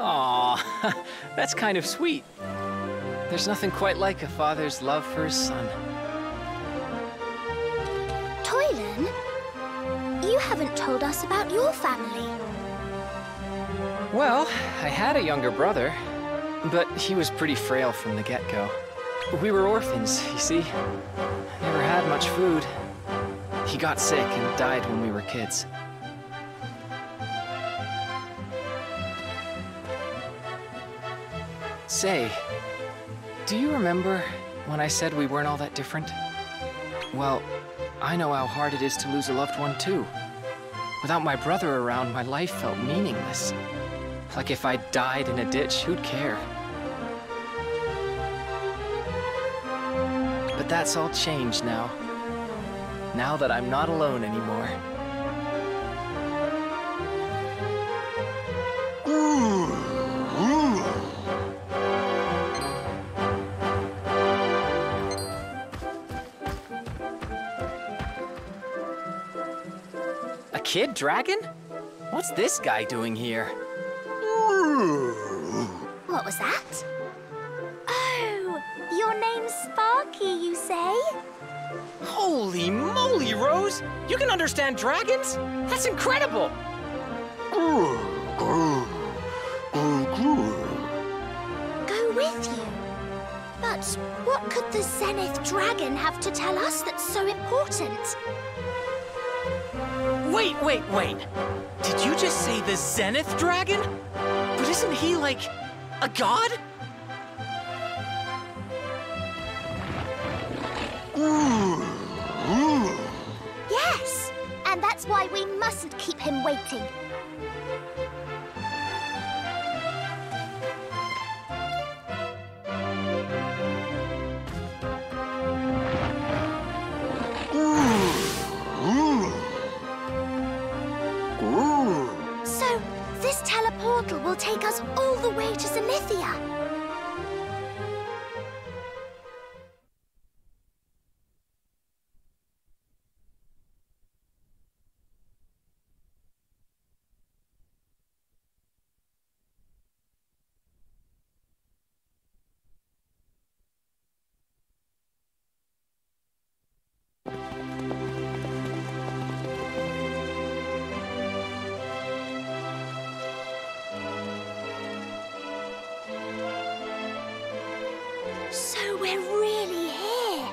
Aw, that's kind of sweet. There's nothing quite like a father's love for his son. Toylan, you haven't told us about your family. Well, I had a younger brother, but he was pretty frail from the get-go. We were orphans, you see. Never had much food. He got sick and died when we were kids. Say, do you remember when I said we weren't all that different? Well, I know how hard it is to lose a loved one, too. Without my brother around, my life felt meaningless. Like if I died in a ditch, who'd care? But that's all changed now. Now that I'm not alone anymore. A kid dragon? What's this guy doing here? What was that? Oh, your name's Sparky, you say? Holy moly, Rose! You can understand dragons? That's incredible! Go with you? But what could the Zenith Dragon have to tell us that's so important? Wait! Did you just say the Zenith Dragon? But isn't he, like, a god? Yes, and that's why we mustn't keep him waiting. So, this teleportal will take us all the way to Zenithia. So we're really here.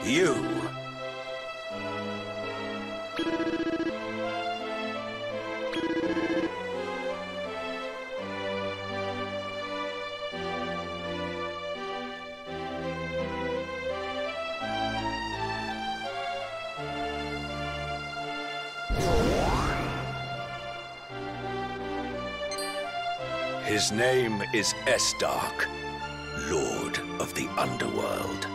You. His name is Estark, Lord of the Underworld.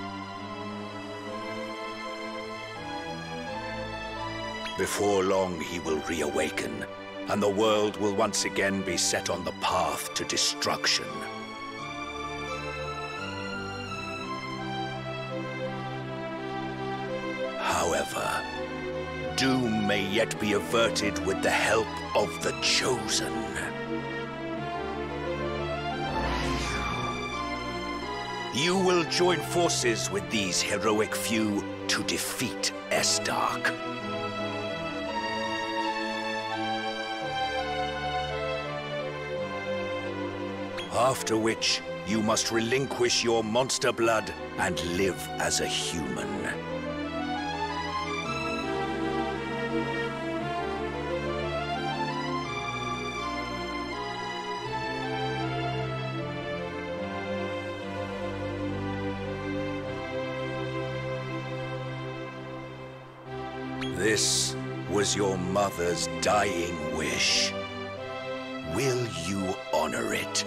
Before long, he will reawaken, and the world will once again be set on the path to destruction. doom may yet be averted with the help of the Chosen. You will join forces with these heroic few to defeat Estark. After which, you must relinquish your monster blood and live as a human. This was your mother's dying wish. Will you honor it?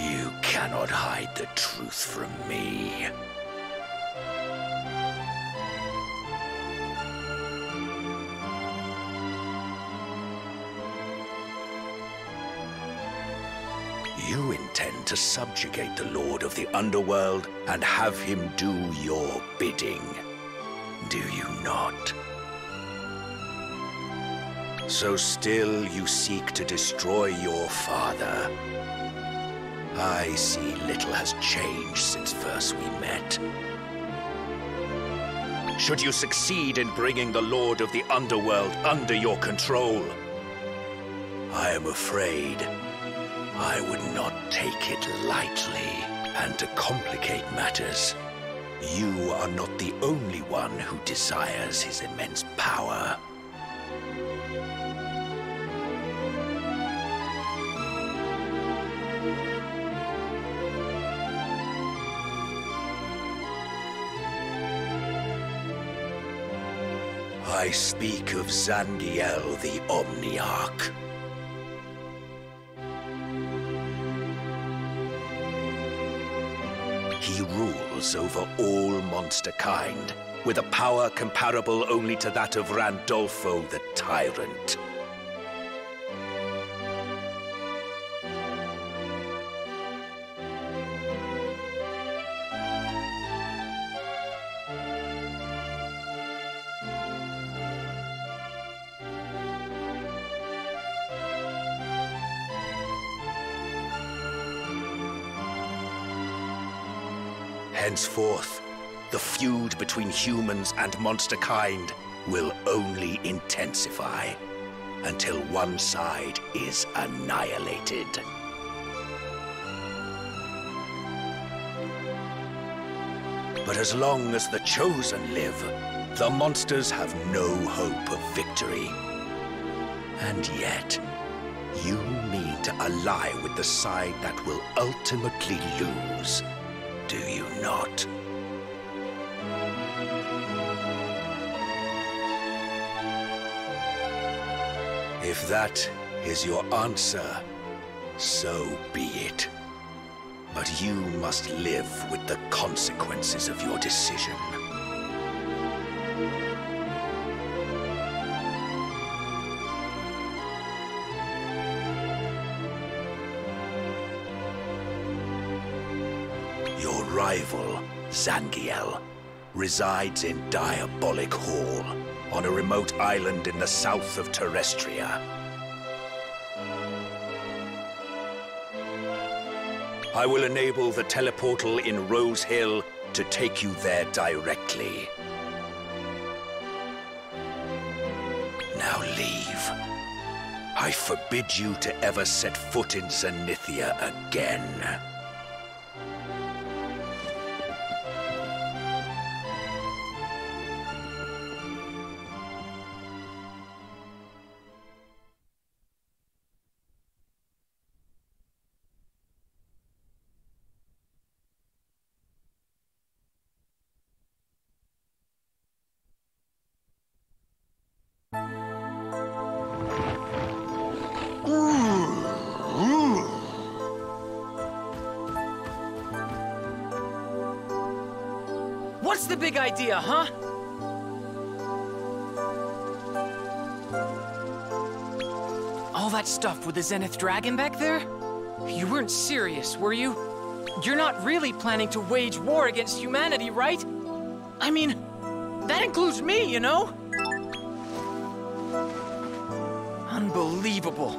You cannot hide the truth from me. You intend to subjugate the Lord of the Underworld and have him do your bidding, do you not? So still you seek to destroy your father. I see little has changed since first we met. Should you succeed in bringing the Lord of the Underworld under your control, I am afraid I would not take it lightly. And to complicate matters, you are not the only one who desires his immense power. I speak of Zangiel the Omniarch. He rules over all monster kind, with a power comparable only to that of Randolfo the Tyrant. Henceforth, the feud between humans and monster kind will only intensify until one side is annihilated. But as long as the Chosen live, the monsters have no hope of victory. And yet, you mean to ally with the side that will ultimately lose, do you not? If that is your answer, so be it. But you must live with the consequences of your decision. Your rival, Zangiel, resides in Diabolic Hall, on a remote island in the south of Terrestria. I will enable the teleportal in Rose Hill to take you there directly. Now leave. I forbid you to ever set foot in Zenithia again. What's the big idea, huh? All that stuff with the Zenith Dragon back there? You weren't serious, were you? You're not really planning to wage war against humanity, right? I mean, that includes me, you know? Unbelievable.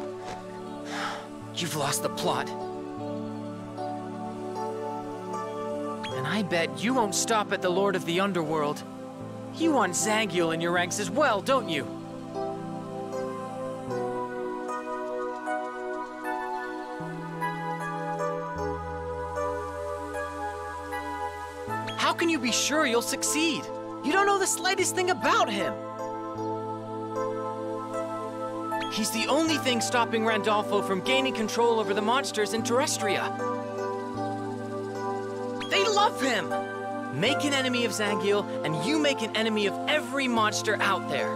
You've lost the plot. And I bet you won't stop at the Lord of the Underworld. You want Zangiel in your ranks as well, don't you? How can you be sure you'll succeed? You don't know the slightest thing about him. He's the only thing stopping Randolfo from gaining control over the monsters in Terrestria. They love him! Make an enemy of Zangiel, and you make an enemy of every monster out there.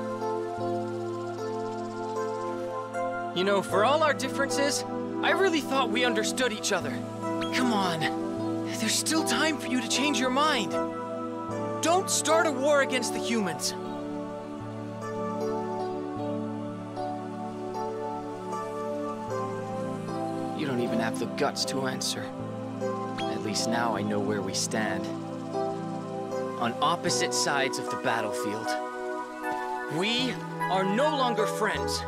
You know, for all our differences, I really thought we understood each other. Come on. There's still time for you to change your mind. Don't start a war against the humans. You don't even have the guts to answer. At least now I know where we stand. On opposite sides of the battlefield. We are no longer friends.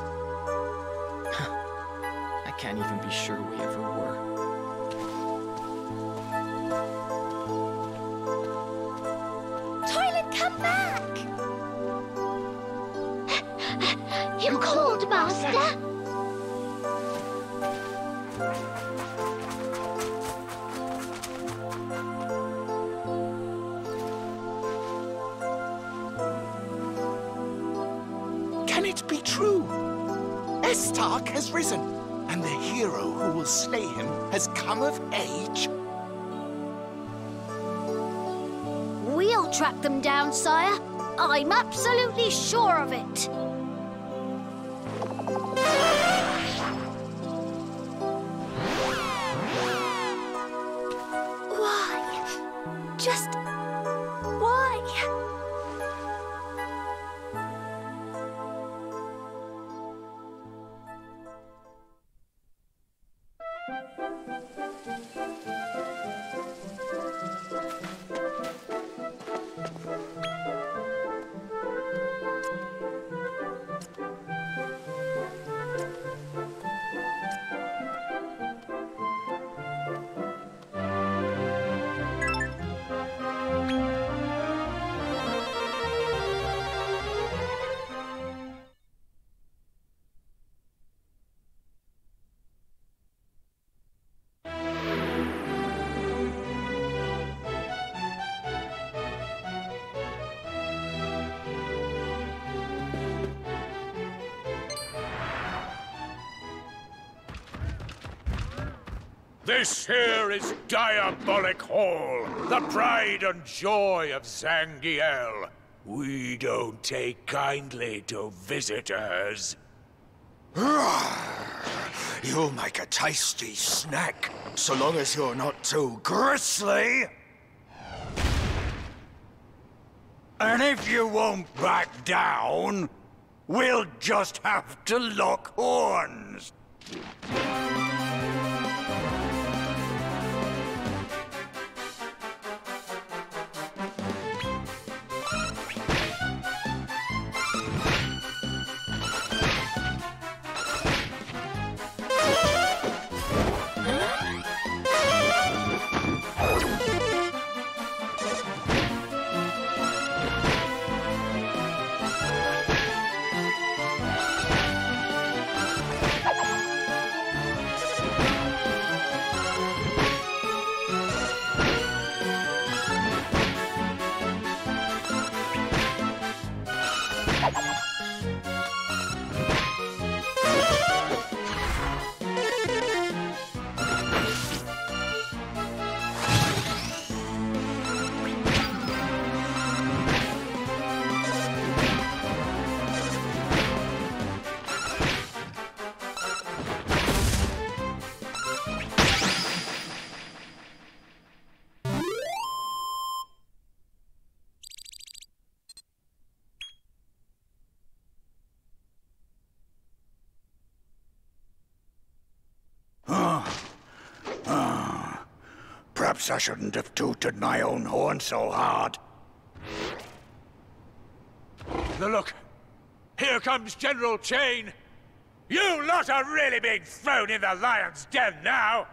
I can't even be sure we ever were. Toilet, come back! You called, Master? Can it be true? Estark has risen, and the hero who will slay him has come of age? We'll track them down, sire. I'm absolutely sure of it. Why? Just why? This here is Diabolic Hall, the pride and joy of Zangiel. We don't take kindly to visitors. You'll make a tasty snack, so long as you're not too grisly. And if you won't back down, we'll just have to lock horns. Perhaps I shouldn't have tooted my own horn so hard. Now look, here comes General Chain. You lot are really being thrown in the lion's den now.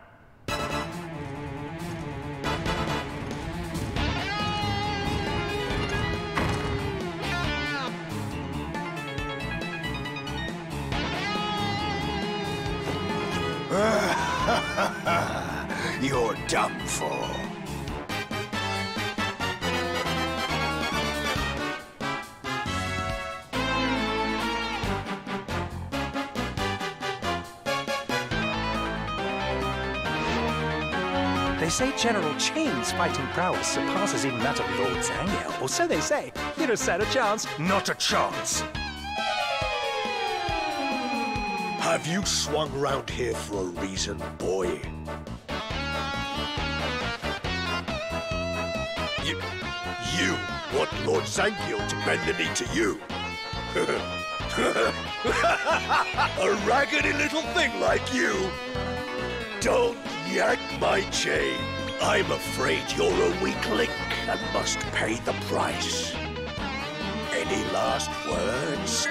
You're done for. They say General Chain's fighting prowess surpasses even that of Lord Zangiel, or so they say. You don't stand a chance. Not a chance. Have you swung round here for a reason, boy? You want Lord Zangiel to bend the knee to you? A raggedy little thing like you? Don't yank my chain. I'm afraid you're a weak link and must pay the price. Any last words?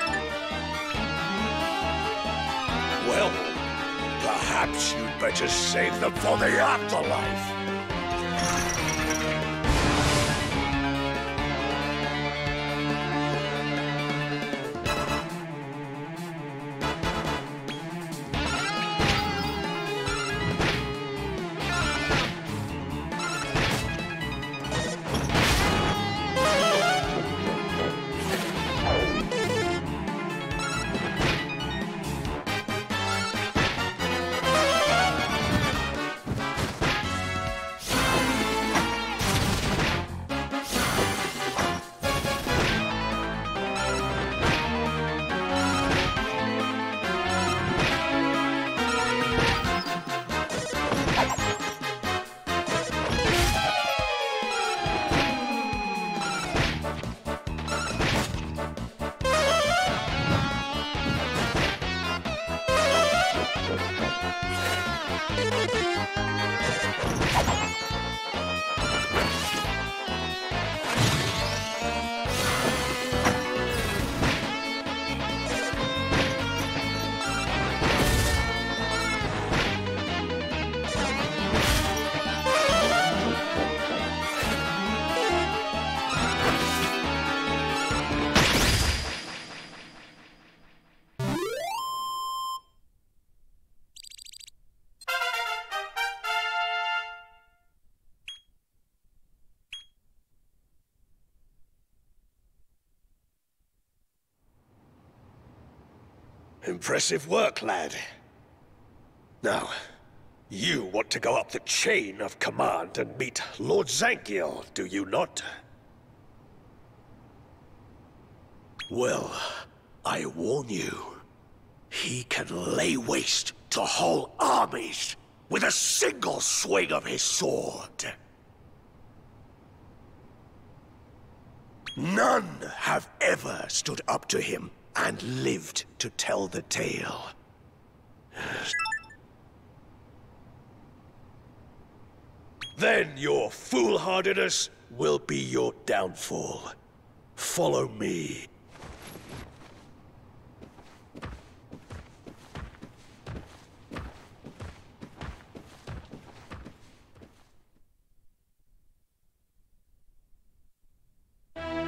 Well, perhaps you'd better save them for the afterlife. Impressive work, lad. Now, you want to go up the chain of command and meet Lord Zangiel, do you not? Well, I warn you, he can lay waste to whole armies with a single swing of his sword. None have ever stood up to him and lived to tell the tale. Then your foolhardiness will be your downfall. Follow me.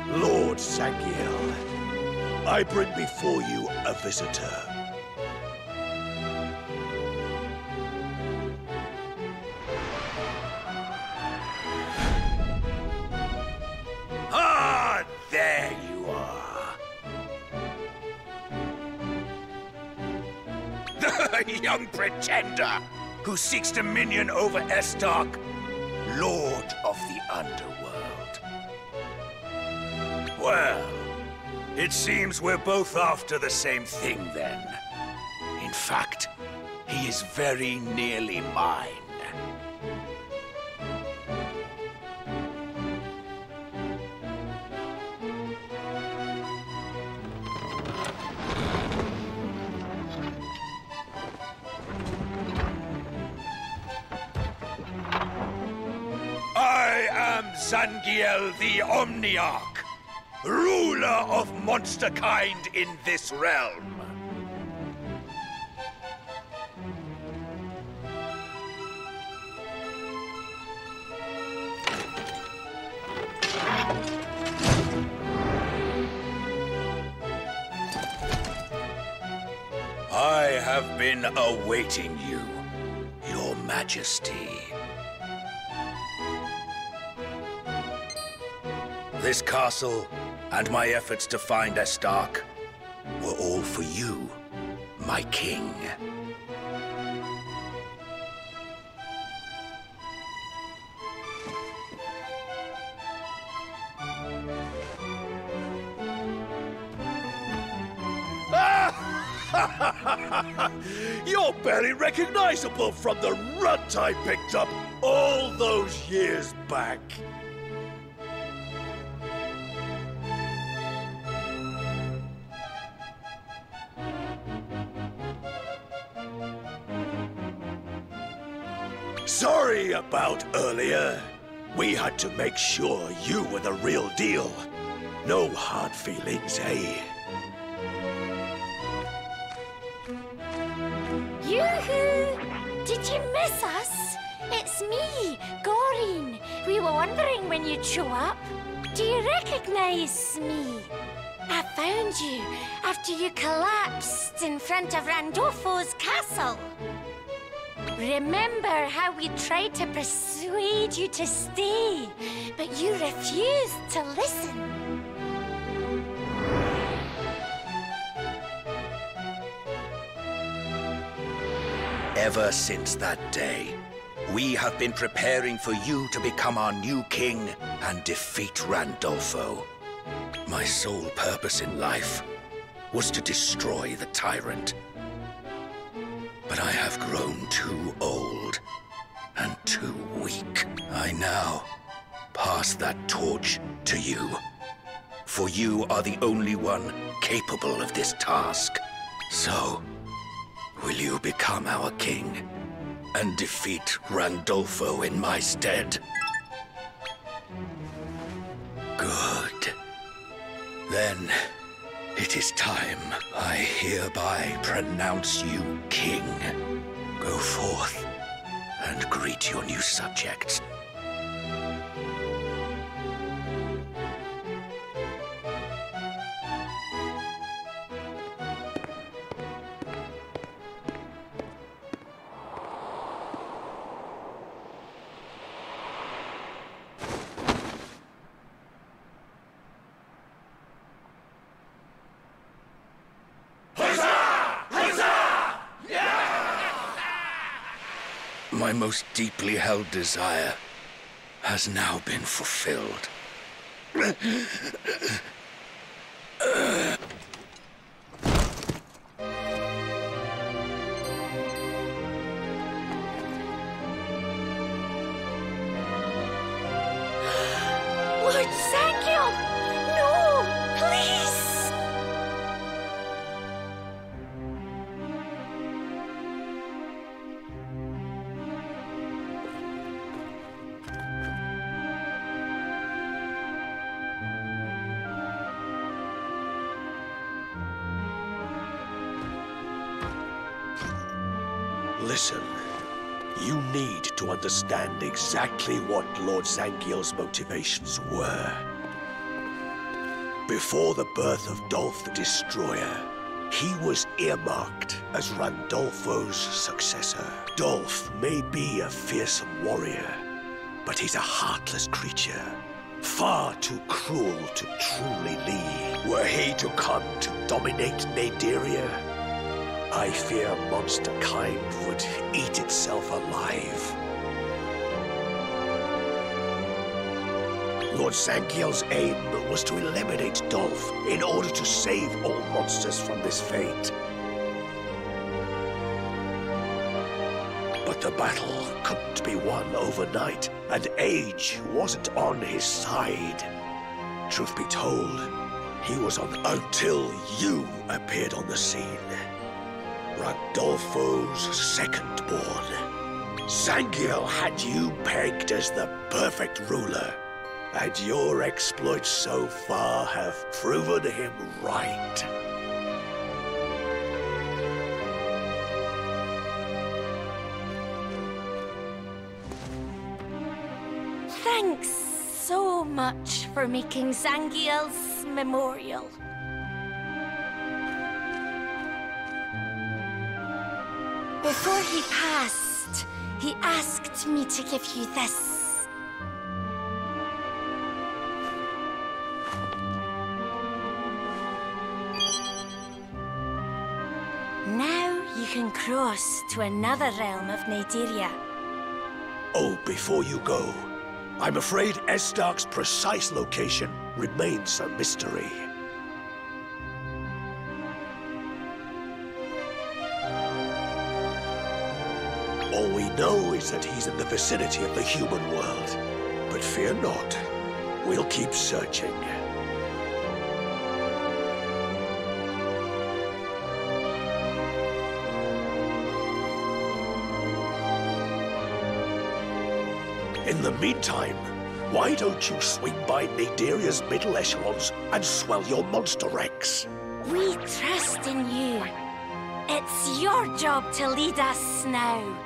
Lord Zangiel, I bring before you a visitor. Ah, there you are. The young pretender who seeks dominion over Estark, Lord of the Underworld. Well, it seems we're both after the same thing, then. In fact, he is very nearly mine. Zangiel the Omniarch, ruler of monsterkind in this realm. I have been awaiting you, Your Majesty. This castle and my efforts to find Estark were all for you, my king. You're barely recognizable from the runt I picked up all those years back. Sorry about earlier. We had to make sure you were the real deal. No hard feelings, eh? Yoo-hoo! Did you miss us? It's me, Goreen. We were wondering when you'd show up. Do you recognize me? I found you after you collapsed in front of Randolfo's castle. Remember how we tried to persuade you to stay, but you refused to listen. Ever since that day, we have been preparing for you to become our new king and defeat Randolfo. My sole purpose in life was to destroy the tyrant. But I have grown too old and too weak. I now pass that torch to you. For you are the only one capable of this task. So, will you become our king and defeat Randolfo in my stead? Good. Then, it is time. I hereby pronounce you king. Go forth and greet your new subjects. My most deeply held desire has now been fulfilled. Lord Zangiel! No! Please! Listen, you need to understand exactly what Lord Zangiel's motivations were. Before the birth of Dolph the Destroyer, he was earmarked as Randolfo's successor. Dolph may be a fearsome warrior, but he's a heartless creature, far too cruel to truly lead. Were he to come to dominate Naderia, I fear monsterkind would eat itself alive. Lord Zangiel's aim was to eliminate Dolph in order to save all monsters from this fate. But the battle couldn't be won overnight, and age wasn't on his side. Truth be told, he was on until you appeared on the scene. Randolfo's second-born. Zangiel had you pegged as the perfect ruler. And your exploits so far have proven him right. Thanks so much for making Zangiel's memorial. Before he passed, he asked me to give you this. Now you can cross to another realm of Naderia. Oh, before you go, I'm afraid Estark's precise location remains a mystery. All we know is that he's in the vicinity of the human world. But fear not, we'll keep searching. In the meantime, why don't you swing by Naderia's middle echelons and swell your monster ranks? We trust in you. It's your job to lead us now.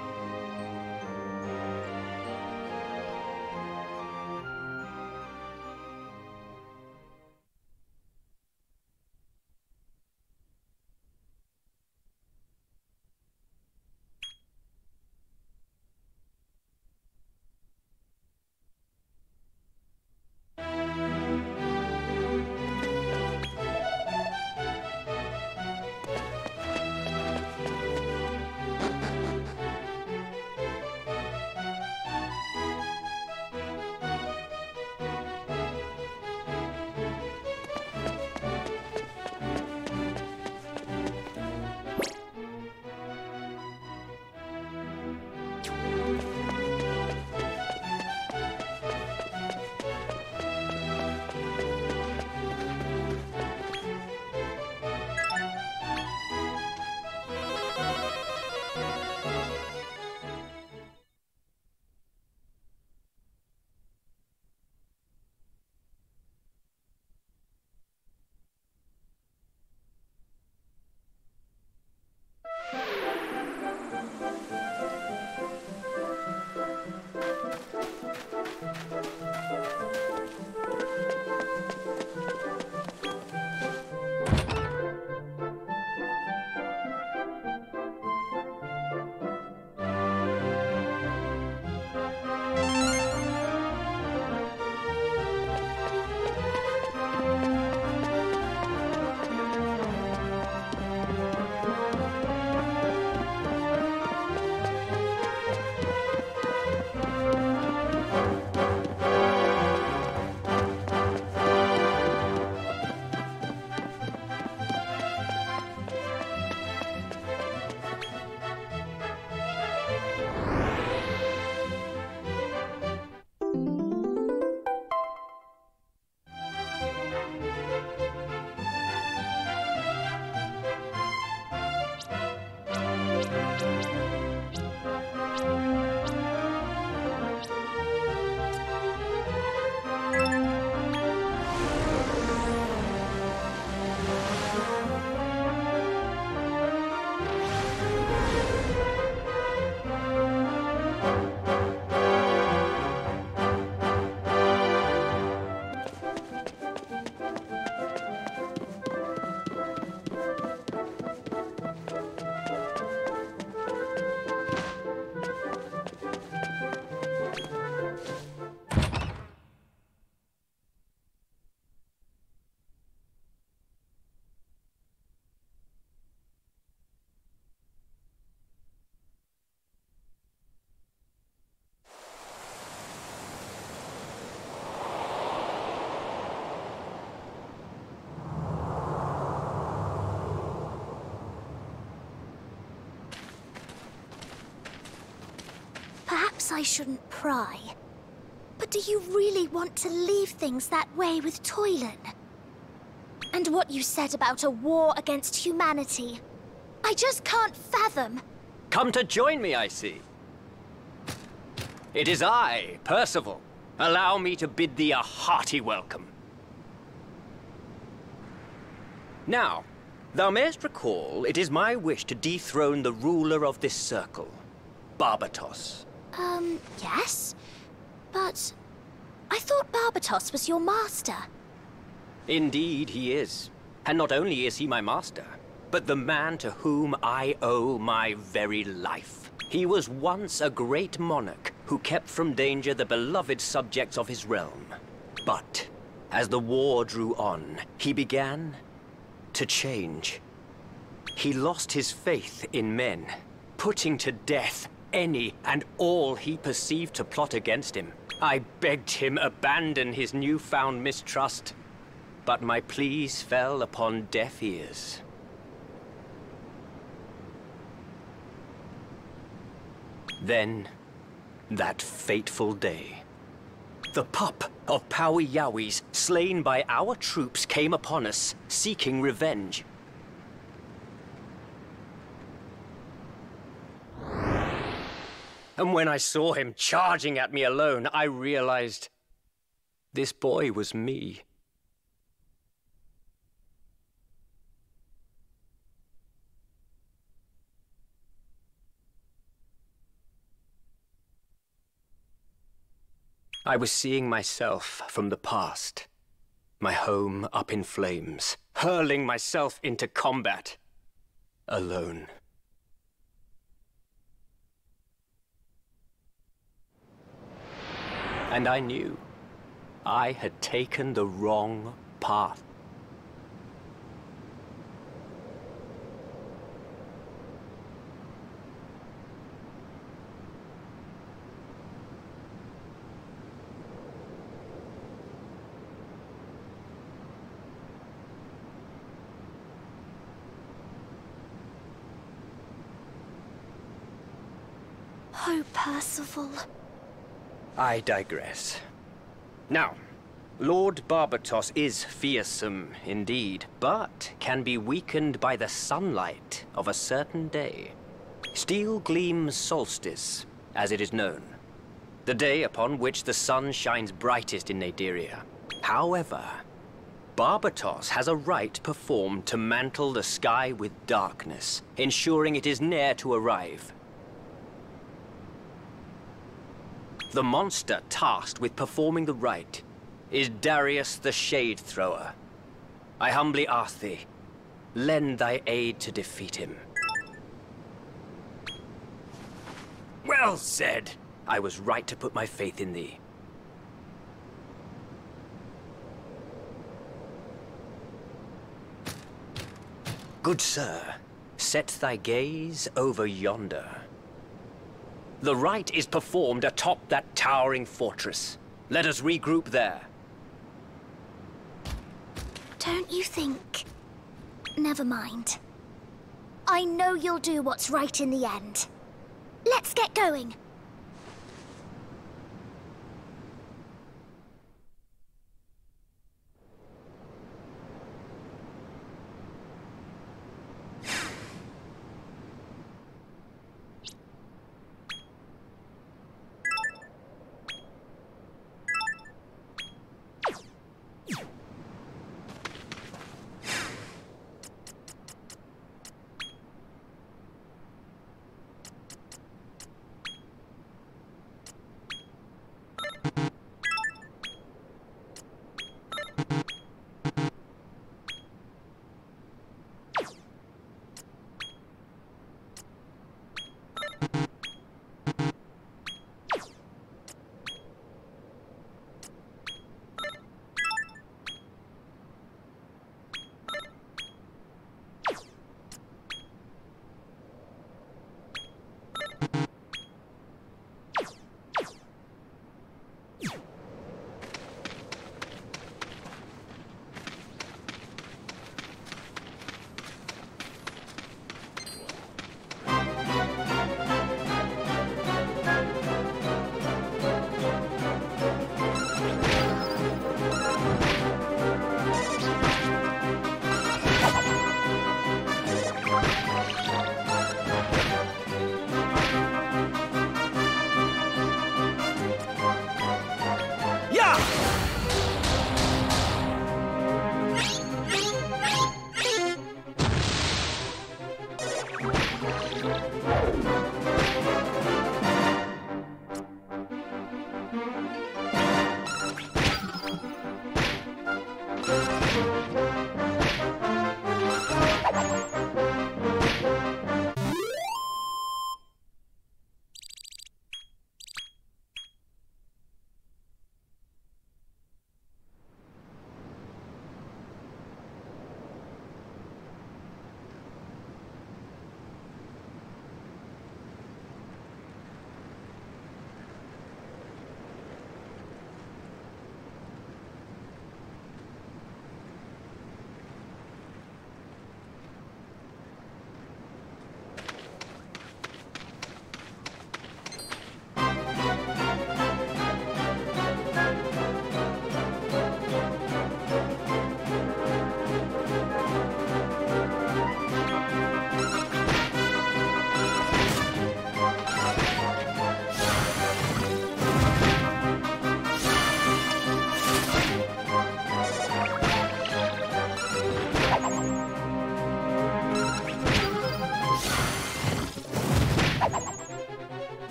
Perhaps I shouldn't pry. But do you really want to leave things that way with Toylan? And what you said about a war against humanity, I just can't fathom. Come to join me, I see. It is I, Percival, allow me to bid thee a hearty welcome. Now, thou mayst recall, it is my wish to dethrone the ruler of this circle, Barbatos. Yes? But I thought Barbatos was your master. Indeed, he is. And not only is he my master, but the man to whom I owe my very life. He was once a great monarch who kept from danger the beloved subjects of his realm. But as the war drew on, he began to change. He lost his faith in men, putting to death any and all he perceived to plot against him. I begged him abandon his newfound mistrust, but my pleas fell upon deaf ears. Then, that fateful day, the pup of Powie Yowies, slain by our troops, came upon us, seeking revenge. And when I saw him charging at me alone, I realized this boy was me. I was seeing myself from the past, my home up in flames, hurling myself into combat, alone. And I knew I had taken the wrong path. Oh, Percival. I digress. Now, Lord Barbatos is fearsome indeed, but can be weakened by the sunlight of a certain day. Steel Gleam Solstice, as it is known. The day upon which the sun shines brightest in Naderia. However, Barbatos has a rite performed to mantle the sky with darkness, ensuring it is near to arrive. The monster tasked with performing the rite is Darius the Shade Thrower. I humbly ask thee, lend thy aid to defeat him. Well said. I was right to put my faith in thee. Good sir, set thy gaze over yonder. The rite is performed atop that towering fortress. Let us regroup there. Don't you think? Never mind. I know you'll do what's right in the end. Let's get going.